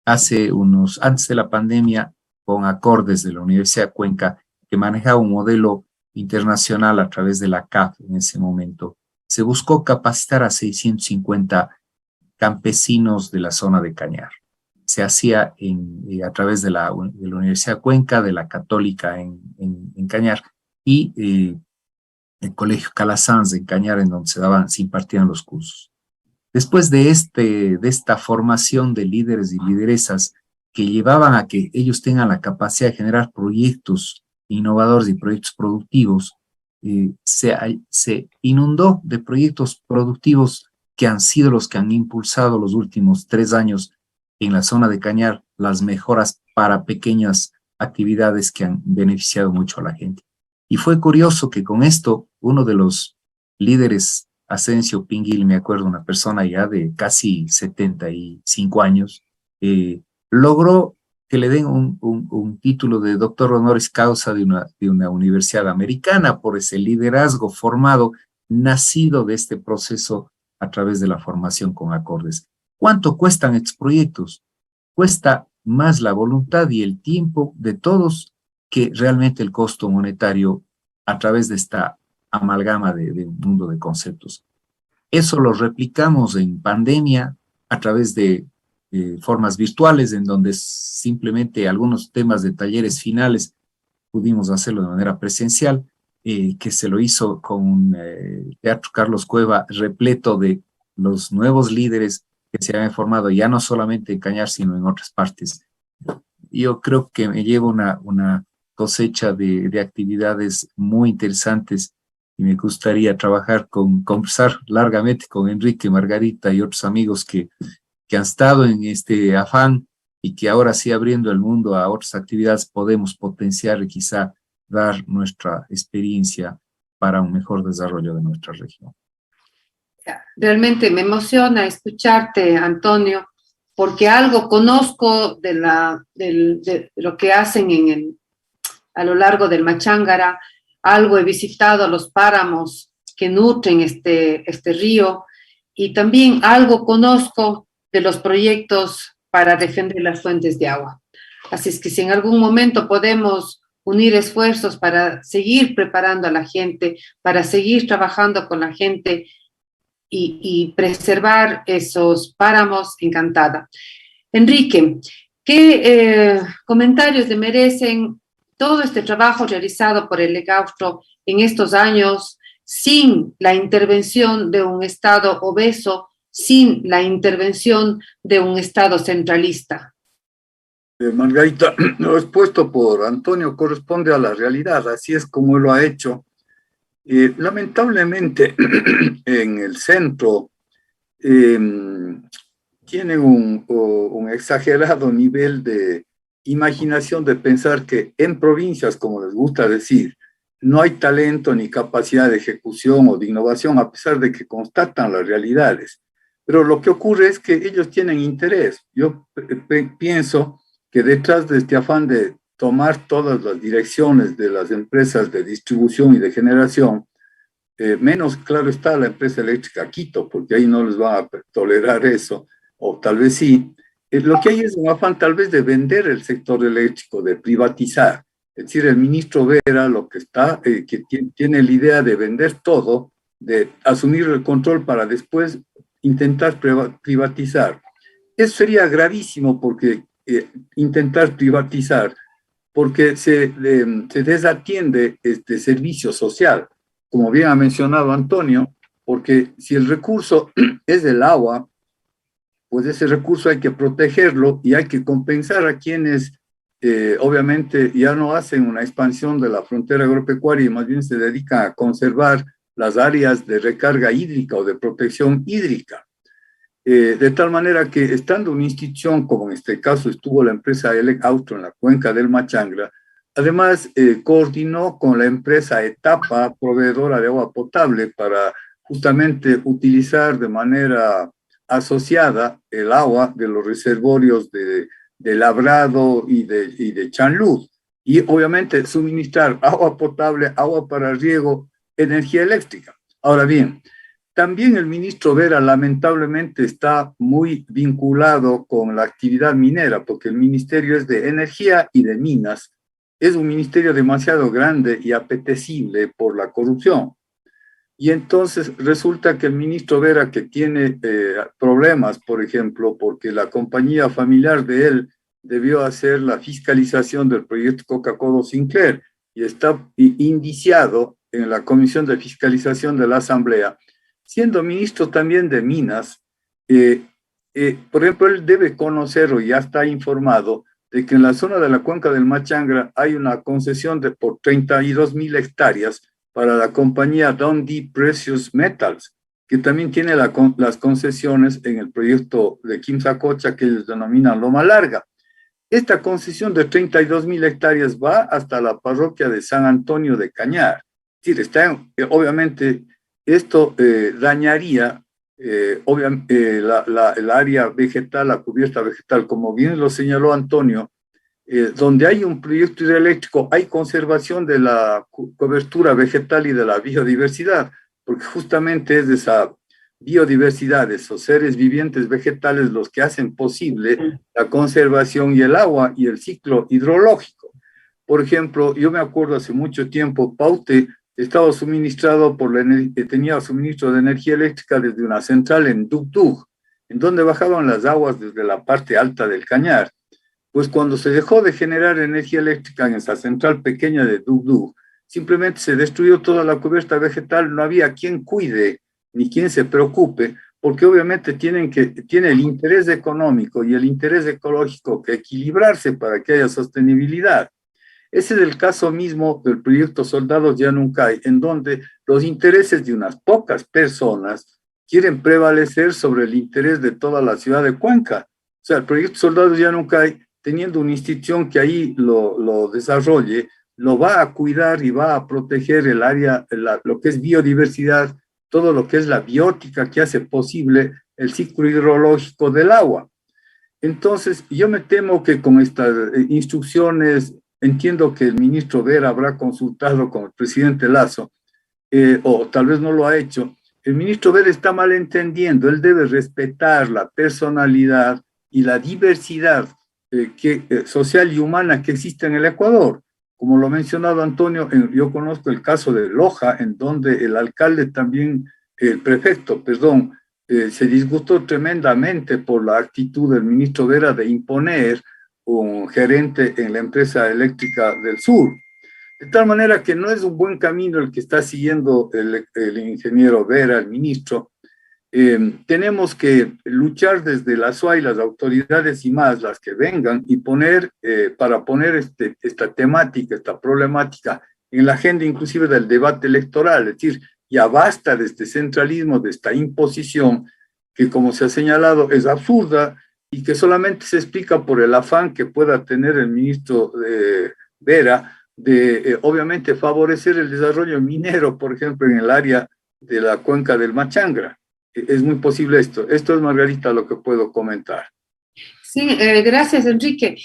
Antes de la pandemia, con Acordes de la Universidad de Cuenca, que manejaba un modelo internacional a través de la CAF en ese momento, se buscó capacitar a 650 campesinos de la zona de Cañar. Se hacía a través de la Universidad de Cuenca, de la Católica en Cañar, y el Colegio Calasanz en Cañar, en donde se impartían los cursos. Después de esta formación de líderes y lideresas que llevaban a que ellos tengan la capacidad de generar proyectos innovadores y proyectos productivos, se inundó de proyectos productivos que han sido los que han impulsado los últimos 3 años en la zona de Cañar las mejoras para pequeñas actividades que han beneficiado mucho a la gente. Y fue curioso que con esto, uno de los líderes, Asensio Pinguil, me acuerdo, una persona ya de casi 75 años, logró que le den un título de doctor honoris causa de una universidad americana por ese liderazgo formado, nacido de este proceso a través de la formación con Acordes. ¿Cuánto cuestan estos proyectos? Cuesta más la voluntad y el tiempo de todos que realmente el costo monetario a través de esta amalgama de un mundo de conceptos. Eso lo replicamos en pandemia a través de formas virtuales, en donde simplemente algunos temas de talleres finales pudimos hacerlo de manera presencial, que se lo hizo con Teatro Carlos Cueva, repleto de los nuevos líderes que se habían formado ya no solamente en Cañar, sino en otras partes. Yo creo que me llevo una cosecha de actividades muy interesantes y me gustaría conversar largamente con Enrique, Margarita y otros amigos que han estado en este afán y que ahora sí, abriendo el mundo a otras actividades, podemos potenciar y quizá dar nuestra experiencia para un mejor desarrollo de nuestra región. Realmente me emociona escucharte, Antonio, porque algo conozco de lo que hacen a lo largo del Machángara, algo he visitado los páramos que nutren este río, y también algo conozco de los proyectos para defender las fuentes de agua. Así es que si en algún momento podemos unir esfuerzos para seguir preparando a la gente, para seguir trabajando con la gente y preservar esos páramos, encantada. Enrique, ¿qué comentarios le merecen todo este trabajo realizado por el Legaustro en estos años sin la intervención de un Estado obeso, sin la intervención de un Estado centralista? Margarita, lo expuesto por Antonio corresponde a la realidad, así es como él lo ha hecho. Lamentablemente, en el centro tienen un exagerado nivel de imaginación de pensar que en provincias, como les gusta decir, no hay talento ni capacidad de ejecución o de innovación, a pesar de que constatan las realidades. Pero lo que ocurre es que ellos tienen interés. Yo pienso que detrás de este afán de tomar todas las direcciones de las empresas de distribución y de generación, menos claro está la empresa eléctrica Quito, porque ahí no les van a tolerar eso, o tal vez sí. Lo que hay es un afán tal vez de vender el sector eléctrico, de privatizar. Es decir, el ministro Vera lo que está, que tiene la idea de vender todo, de asumir el control para después intentar privatizar. Eso sería gravísimo porque intentar privatizar, porque se desatiende este servicio social, como bien ha mencionado Antonio, porque si el recurso es el agua, pues ese recurso hay que protegerlo y hay que compensar a quienes obviamente ya no hacen una expansión de la frontera agropecuaria y más bien se dedican a conservar las áreas de recarga hídrica o de protección hídrica. De tal manera que estando una institución, como en este caso estuvo la empresa Legaustro en la cuenca del Machangra, además coordinó con la empresa Etapa, proveedora de agua potable, para justamente utilizar de manera asociada el agua de los reservorios de Labrado y de Chanluz, y obviamente suministrar agua potable, agua para riego, energía eléctrica. Ahora bien, también el ministro Vera lamentablemente está muy vinculado con la actividad minera, porque el ministerio es de energía y de minas. Es un ministerio demasiado grande y apetecible por la corrupción. Y entonces resulta que el ministro Vera, que tiene problemas, por ejemplo, porque la compañía familiar de él debió hacer la fiscalización del proyecto Coca-Cola Sinclair y está indiciado en la Comisión de Fiscalización de la Asamblea, siendo ministro también de Minas. Por ejemplo, él debe conocer o ya está informado de que en la zona de la cuenca del Machangra hay una concesión por 32.000 hectáreas para la compañía Dundee Precious Metals, que también tiene las concesiones en el proyecto de Quimsacocha que ellos denominan Loma Larga. Esta concesión de 32.000 hectáreas va hasta la parroquia de San Antonio de Cañar. Es decir, obviamente esto dañaría el área vegetal, la cubierta vegetal, como bien lo señaló Antonio. Donde hay un proyecto hidroeléctrico hay conservación de la cobertura vegetal y de la biodiversidad, porque justamente es de esa biodiversidad, de esos seres vivientes vegetales los que hacen posible la conservación y el agua y el ciclo hidrológico. Por ejemplo, yo me acuerdo hace mucho tiempo, Paute estaba suministrado tenía suministro de energía eléctrica desde una central en Dugdug, en donde bajaban las aguas desde la parte alta del Cañar. Pues cuando se dejó de generar energía eléctrica en esa central pequeña de Dugdug, simplemente se destruyó toda la cubierta vegetal, no había quien cuide ni quien se preocupe, porque obviamente tiene el interés económico y el interés ecológico que equilibrarse para que haya sostenibilidad. Ese es el caso mismo del proyecto Soldados Yanuncay, en donde los intereses de unas pocas personas quieren prevalecer sobre el interés de toda la ciudad de Cuenca. O sea, el proyecto Soldados Yanuncay, teniendo una institución que ahí lo desarrolle, lo va a cuidar y va a proteger el área, lo que es biodiversidad, todo lo que es la biótica que hace posible el ciclo hidrológico del agua. Entonces, yo me temo que con estas instrucciones, entiendo que el ministro Vera habrá consultado con el presidente Lasso, o tal vez no lo ha hecho. El ministro Vera está malentendiendo, él debe respetar la personalidad y la diversidad social y humana que existe en el Ecuador. Como lo ha mencionado Antonio, yo conozco el caso de Loja, en donde el alcalde también, el prefecto, perdón, se disgustó tremendamente por la actitud del ministro Vera de imponer un gerente en la empresa eléctrica del sur. De tal manera que no es un buen camino el que está siguiendo el ingeniero Vera, el ministro. Tenemos que luchar desde la SUAY, las autoridades y más, las que vengan, y para poner esta temática, esta problemática en la agenda inclusive del debate electoral, es decir, ya basta de este centralismo, de esta imposición, que como se ha señalado es absurda y que solamente se explica por el afán que pueda tener el ministro Vera de obviamente favorecer el desarrollo minero, por ejemplo, en el área de la cuenca del Machangra. Es muy posible esto. Esto es, Margarita, lo que puedo comentar. Sí, gracias, Enrique.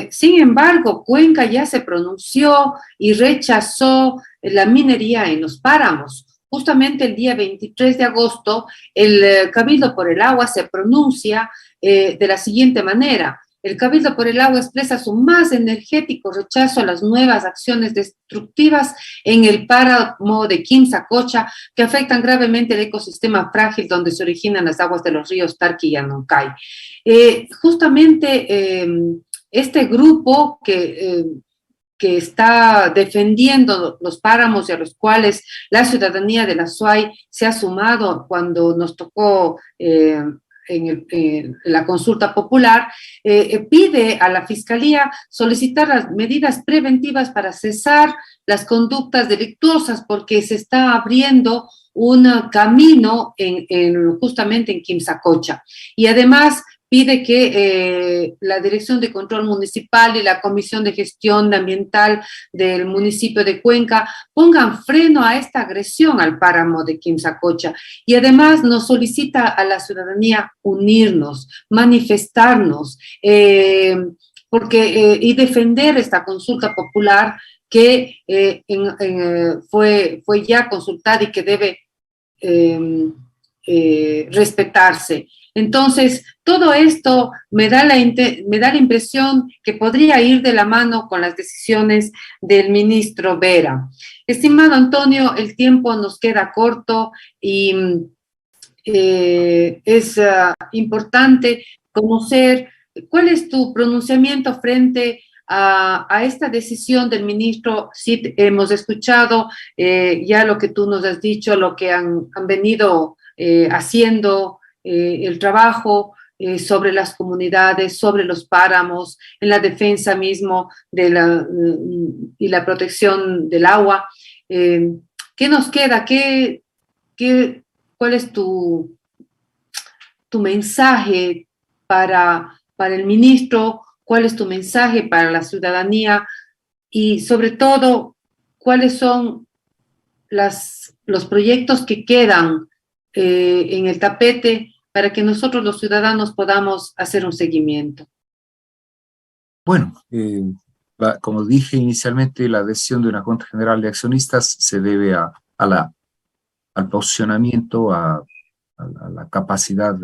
Sin embargo, Cuenca ya se pronunció y rechazó la minería en los páramos. Justamente el día 23 de agosto, el Cabildo por el Agua se pronuncia de la siguiente manera. El Cabildo por el Agua expresa su más energético rechazo a las nuevas acciones destructivas en el páramo de Quimsacocha que afectan gravemente el ecosistema frágil donde se originan las aguas de los ríos Tarqui y Yanuncay. Justamente este grupo que está defendiendo los páramos y a los cuales la ciudadanía de la SUAY se ha sumado cuando nos tocó en la consulta popular, pide a la Fiscalía solicitar las medidas preventivas para cesar las conductas delictuosas porque se está abriendo un camino justamente en Quimsacocha. Y además pide que la Dirección de Control Municipal y la Comisión de Gestión Ambiental del municipio de Cuenca pongan freno a esta agresión al páramo de Quimsacocha. Y además nos solicita a la ciudadanía unirnos, manifestarnos, y defender esta consulta popular que fue ya consultada y que debe respetarse. Entonces, todo esto me da la impresión que podría ir de la mano con las decisiones del ministro Vera. Estimado Antonio, el tiempo nos queda corto y es importante conocer cuál es tu pronunciamiento frente a esta decisión del ministro. Sí, hemos escuchado ya lo que tú nos has dicho, lo que han venido haciendo, el trabajo sobre las comunidades, sobre los páramos, en la defensa mismo y la protección del agua. ¿Qué nos queda? ¿Cuál es tu mensaje para el ministro? ¿Cuál es tu mensaje para la ciudadanía? Y sobre todo, ¿cuáles son los proyectos que quedan en el tapete para que nosotros los ciudadanos podamos hacer un seguimiento? Bueno, como dije inicialmente, la decisión de una Junta General de Accionistas se debe al posicionamiento, a la capacidad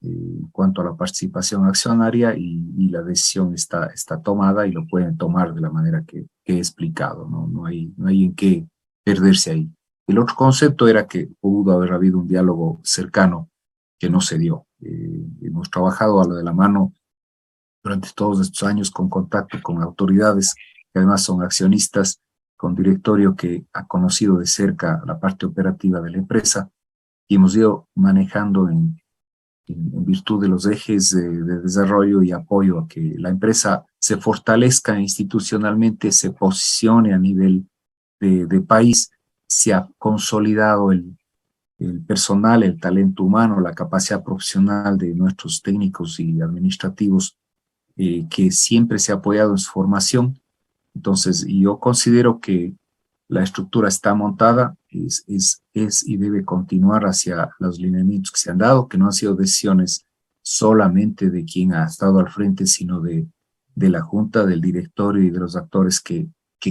en cuanto a la participación accionaria, y la decisión está tomada y lo pueden tomar de la manera que he explicado, ¿no? No hay en qué perderse ahí. El otro concepto era que pudo haber habido un diálogo cercano que no se dio. Hemos trabajado a la de la mano durante todos estos años con contacto con autoridades que además son accionistas, con directorio que ha conocido de cerca la parte operativa de la empresa, y hemos ido manejando en en virtud de los ejes de desarrollo y apoyo a que la empresa se fortalezca institucionalmente, se posicione a nivel de país, se ha consolidado el personal, el talento humano, la capacidad profesional de nuestros técnicos y administrativos, que siempre se ha apoyado en su formación. Entonces, yo considero que la estructura está montada, es y debe continuar hacia los lineamientos que se han dado, que no han sido decisiones solamente de quien ha estado al frente, sino de la Junta, del directorio y de los actores que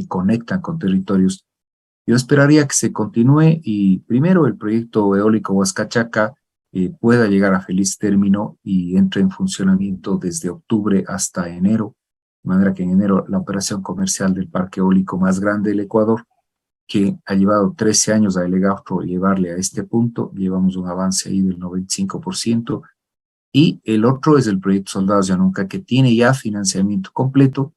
conectan con territorios. Yo esperaría que se continúe y primero el proyecto eólico Huascachaca pueda llegar a feliz término y entre en funcionamiento desde octubre hasta enero, de manera que en enero la operación comercial del parque eólico más grande del Ecuador, que ha llevado 13 años a Elegaustro llevarle a este punto, llevamos un avance ahí del 95%, y el otro es el proyecto Soldados Yanunca, que tiene ya financiamiento completo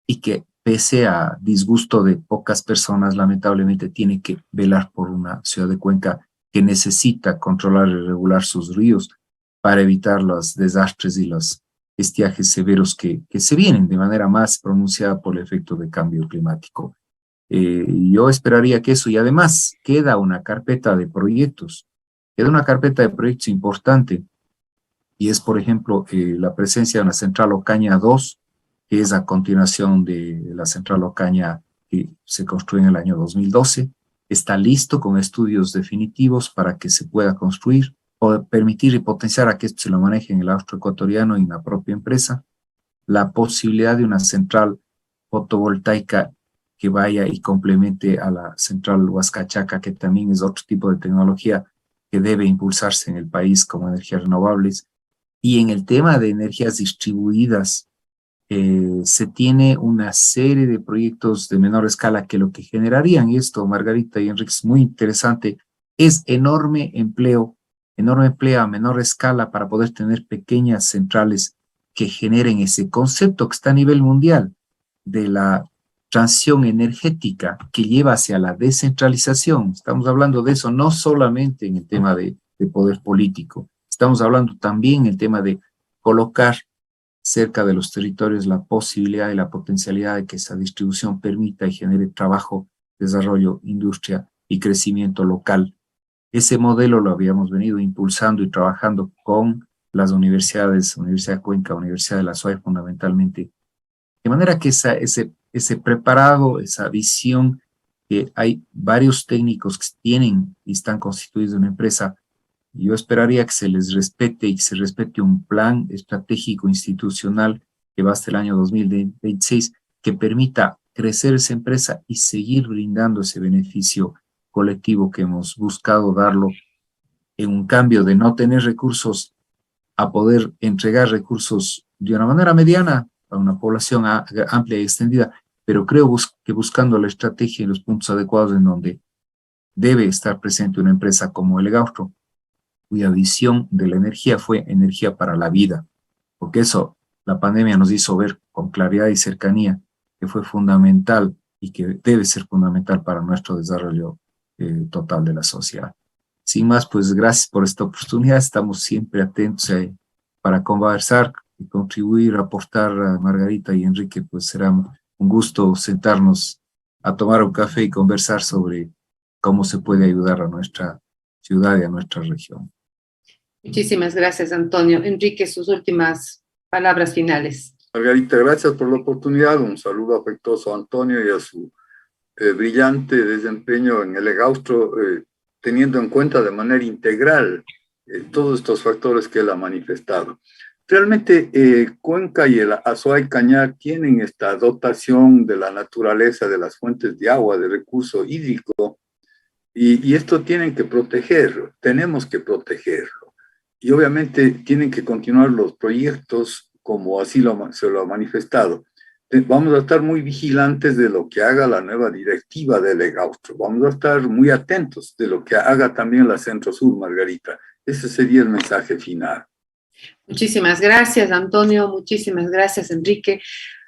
y que pese a disgusto de pocas personas, lamentablemente tiene que velar por una ciudad de Cuenca que necesita controlar y regular sus ríos para evitar los desastres y los estiajes severos que se vienen de manera más pronunciada por el efecto de cambio climático. Yo esperaría que eso, y además queda una carpeta de proyectos, importante, y es, por ejemplo, la presencia de una central Ocaña 2, que es a continuación de la central Ocaña que se construyó en el año 2012, está listo con estudios definitivos para que se pueda construir, o permitir y potenciar a que esto se lo maneje en el austroecuatoriano y en la propia empresa, la posibilidad de una central fotovoltaica que vaya y complemente a la central Huascachaca, que también es otro tipo de tecnología que debe impulsarse en el país como energías renovables. Y en el tema de energías distribuidas, se tiene una serie de proyectos de menor escala que lo que generarían, y esto, Margarita y Enrique, es muy interesante, es enorme empleo a menor escala para poder tener pequeñas centrales que generen ese concepto que está a nivel mundial de la transición energética que lleva hacia la descentralización. Estamos hablando de eso no solamente en el tema de poder político, estamos hablando también en el tema de colocar cerca de los territorios la posibilidad y la potencialidad de que esa distribución permita y genere trabajo, desarrollo, industria y crecimiento local. Ese modelo lo habíamos venido impulsando y trabajando con las universidades, Universidad de Cuenca, Universidad de la SUAE fundamentalmente, de manera que ese preparado, esa visión, que hay varios técnicos que tienen y están constituidos en una empresa. Yo esperaría que se les respete y que se respete un plan estratégico institucional que va hasta el año 2026, que permita crecer esa empresa y seguir brindando ese beneficio colectivo que hemos buscado darlo en un cambio de no tener recursos a poder entregar recursos de una manera mediana a una población amplia y extendida, pero creo que buscando la estrategia y los puntos adecuados en donde debe estar presente una empresa como Elegaustro, cuya visión de la energía fue energía para la vida, porque eso la pandemia nos hizo ver con claridad y cercanía que fue fundamental y que debe ser fundamental para nuestro desarrollo total de la sociedad. Sin más, pues gracias por esta oportunidad, estamos siempre atentos para conversar y contribuir, aportar a Margarita y Enrique, pues será un gusto sentarnos a tomar un café y conversar sobre cómo se puede ayudar a nuestra ciudad y a nuestra región. Muchísimas gracias, Antonio. Enrique, sus últimas palabras finales. Margarita, gracias por la oportunidad. Un saludo afectuoso a Antonio y a su brillante desempeño en Elegaustro, teniendo en cuenta de manera integral todos estos factores que él ha manifestado. Realmente Cuenca y el Azuay Cañar tienen esta dotación de la naturaleza, de las fuentes de agua, de recurso hídrico, y esto tienen que protegerlo, tenemos que protegerlo. Y obviamente tienen que continuar los proyectos como así se lo ha manifestado. Vamos a estar muy vigilantes de lo que haga la nueva directiva de Elegaustro. Vamos a estar muy atentos de lo que haga también la Centro Sur, Margarita. Ese sería el mensaje final. Muchísimas gracias, Antonio. Muchísimas gracias, Enrique.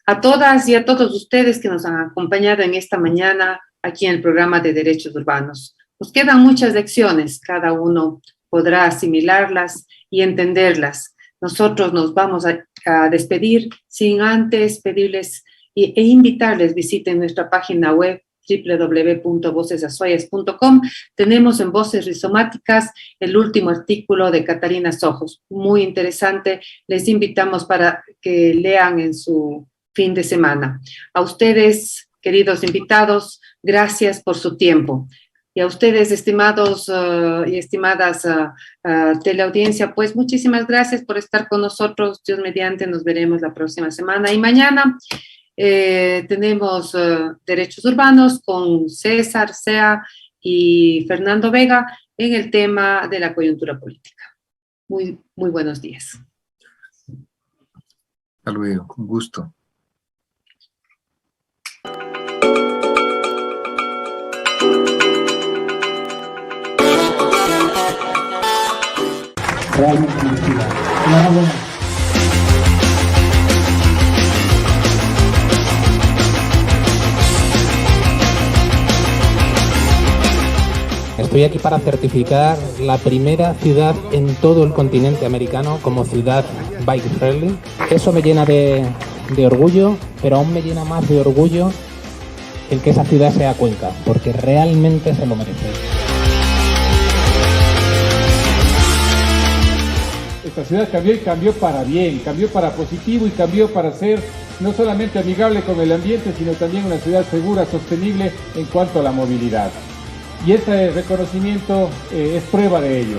A todas y a todos ustedes que nos han acompañado en esta mañana aquí en el programa de Derechos Urbanos. Nos quedan muchas lecciones, cada uno podrá asimilarlas y entenderlas. Nosotros nos vamos a despedir sin antes pedirles e invitarles, visiten nuestra página web www.vocesasoyas.com. Tenemos en Voces Rizomáticas el último artículo de Catarina Sojos, muy interesante. Les invitamos para que lean en su fin de semana. A ustedes, queridos invitados, gracias por su tiempo. Y a ustedes, estimados y estimadas teleaudiencia, pues muchísimas gracias por estar con nosotros. Dios mediante, nos veremos la próxima semana. Y mañana tenemos Derechos Urbanos con César Sea y Fernando Vega en el tema de la coyuntura política. Muy buenos días. Hasta luego, con gusto. Realmente merecida. Enhorabuena. Estoy aquí para certificar la primera ciudad en todo el continente americano como ciudad bike friendly. Eso me llena de orgullo, pero aún me llena más de orgullo el que esa ciudad sea Cuenca, porque realmente se lo merece. Esta ciudad cambió y cambió para bien, cambió para positivo y cambió para ser no solamente amigable con el ambiente, sino también una ciudad segura, sostenible en cuanto a la movilidad. Y este reconocimiento es prueba de ello.